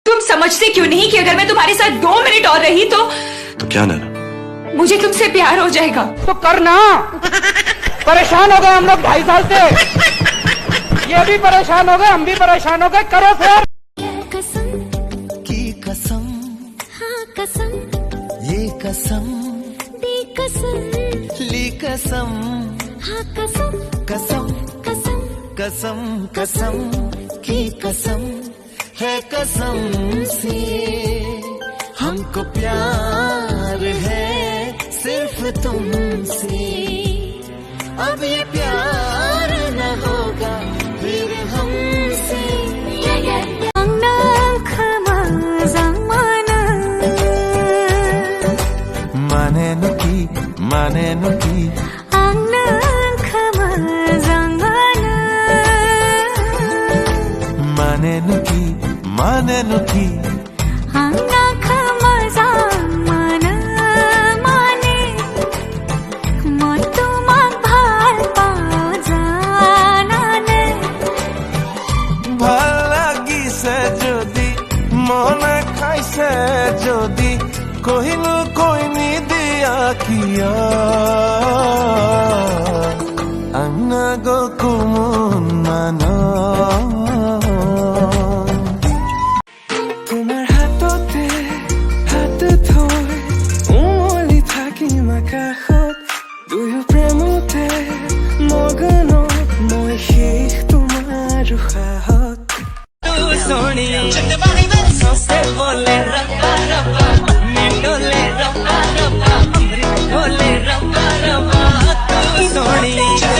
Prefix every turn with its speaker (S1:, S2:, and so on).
S1: तुम समझते क्यों नहीं कि अगर मैं तुम्हारे साथ 2 मिनट और रही तो
S2: क्या नैना?
S1: मुझे तुमसे प्यार हो जाएगा।
S3: तो करना। परेशान हो गए हम लोग 2.5 साल से, ये भी परेशान हो गए, हम भी परेशान हो गए, करो फिर।
S4: कसम
S5: की कसम,
S4: हाँ कसम,
S5: ये कसम,
S4: दी कसम,
S5: ली कसम,
S4: हाँ कसम,
S5: कसम,
S4: कसम,
S5: कसम, कसम की कसम है, कसम से हमको प्यार है सिर्फ तुमसे। अब ये प्यार न होगा फिर हमसे। माने नुकी, माने नुकी, माने नुकी, माने नुकी, ভাল লাগিছে যদি মনে খাইছে যদি কহিনো কইনি দিয়া কিয়া আন্না গো কুমন মানা। তোমাৰ হাততে হাত থৈ উমলি থাকিম আকাশত, দুয়ো প্ৰেমতে মগন মই শেষ তোমাৰ উশাহত। सोनिया से बोले रब्बा रब्बा, मैं डोले रब्बा रब्बा, अमृत डोले रब्बा रब्बा, तू सोनिया।